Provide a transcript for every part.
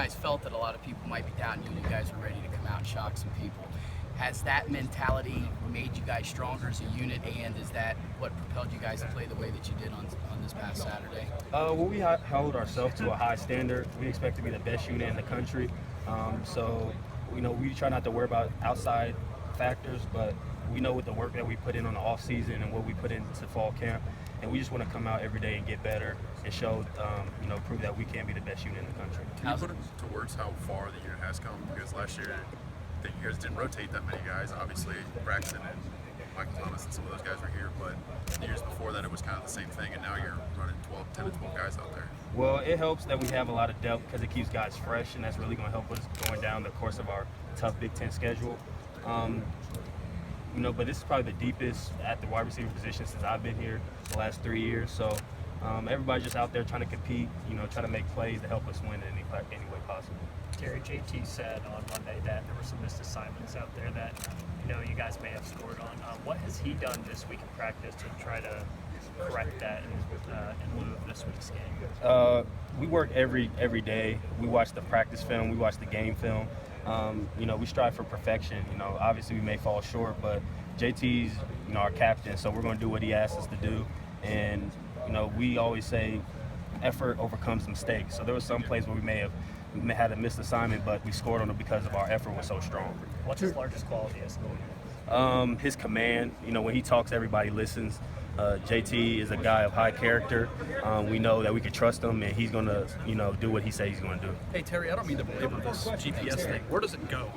guys felt that a lot of people might be down. You guys were ready to come out and shock some people. Has that mentality made you guys stronger as a unit, and is that what propelled you guys to play the way that you did on this past Saturday? Well, we held ourselves to a high standard. We expect to be the best unit in the country. So, we try not to worry about outside factors, but we know with the work that we put in on the off season and what we put into fall camp, and we just want to come out every day and get better and show, prove that we can be the best unit in the country. Can you put into words how far the unit has come? Because last year, I think you guys didn't rotate that many guys. Obviously, Braxton and Michael Thomas and some of those guys were here, but the years before that, it was kind of the same thing, and now you're running 10 to 12 guys out there. Well, it helps that we have a lot of depth because it keeps guys fresh, and that's really going to help us going down the course of our tough Big Ten schedule. But this is probably the deepest at the wide receiver position since I've been here the last 3 years. So everybody's just out there trying to compete, trying to make plays to help us win in any way possible. Terry, JT said on Monday that there were some missed assignments out there that you guys may have scored on. What has he done this week in practice to try to correct that in lieu of this week's game? We work every day. We watch the practice film. We watch the game film. We strive for perfection. Obviously we may fall short, but JT's our captain, so we're going to do what he asks us to do. And we always say effort overcomes mistakes. So there were some plays where we may have had a missed assignment, but we scored on it because of our effort was so strong. What's his largest quality as a goalie? His command. When he talks, everybody listens. JT is a guy of high character. We know that we can trust him, and he's going to, do what he says he's going to do. Hey, Terry, I don't mean to belabor this GPS thing. Where does it go?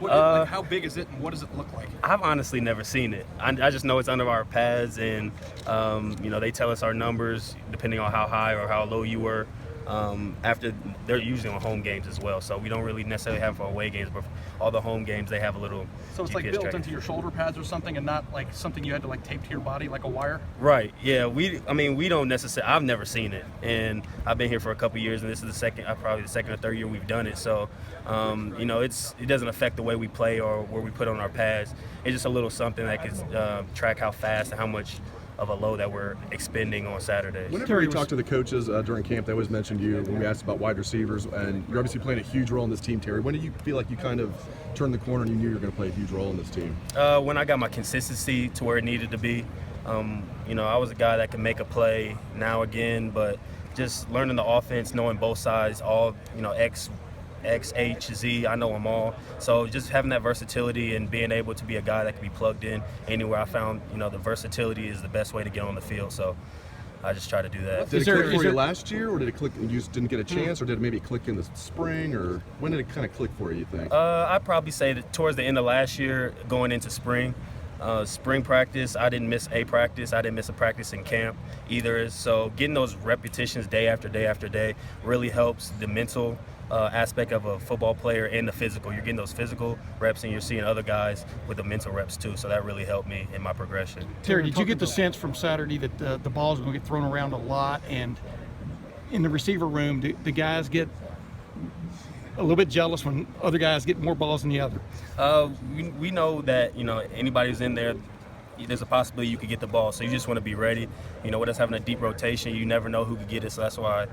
How big is it, and what does it look like? I've honestly never seen it. I just know it's under our pads, and, they tell us our numbers depending on how high or how low you were. After they're usually on home games as well, so we don't really necessarily have for away games, but for all the home games they have a little so it's GPS like built tracking into your shoulder pads or something, and not like something you had to like tape to your body like a wire. Right. Yeah. We don't necessarily. I've never seen it, and I've been here for a couple years, and this is probably the second or third year we've done it. So, it doesn't affect the way we play or where we put on our pads. It's just a little something that can track how fast and how much of a load that we're expending on Saturdays. Whenever we talk to the coaches during camp, they always mentioned you when we asked about wide receivers, and you're obviously playing a huge role in this team, Terry. When did you feel like you kind of turned the corner and you knew you were going to play a huge role in this team? When I got my consistency to where it needed to be. I was a guy that could make a play now again, but just learning the offense, knowing both sides, all, X, H, Z, I know them all. So just having that versatility and being able to be a guy that can be plugged in anywhere, I found, the versatility is the best way to get on the field. So I just try to do that. Did it click for you last year, or did it click and you just didn't get a chance, or did it maybe click in the spring, or when did it kind of click for you think? I'd probably say that towards the end of last year, going into spring. Spring practice, I didn't miss a practice. I didn't miss a practice in camp either. So getting those repetitions day after day after day really helps the mental aspect of a football player and the physical. You're getting those physical reps, and you're seeing other guys with the mental reps too. So that really helped me in my progression. Terry, did you get the sense from Saturday that the ball is going to get thrown around a lot, and in the receiver room, the guys get a little bit jealous when other guys get more balls than the other? We know that anybody who's in there, there's a possibility you could get the ball, so you just want to be ready. With us having a deep rotation, you never know who could get it, so that's why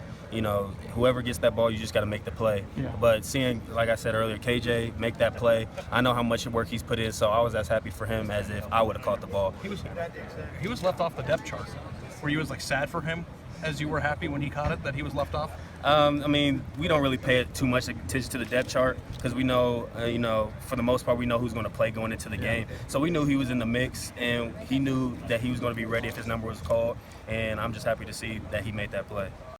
whoever gets that ball, you just got to make the play. Yeah. But seeing, like I said earlier, KJ make that play, I know how much work he's put in, so I was as happy for him as if I would have caught the ball. He was left off the depth chart. Were you like sad for him as you were happy when he caught it that he was left off? We don't really pay too much attention to the depth chart because we know, for the most part, we know who's going to play going into the game. So we knew he was in the mix, and he knew that he was going to be ready if his number was called, and I'm just happy to see that he made that play.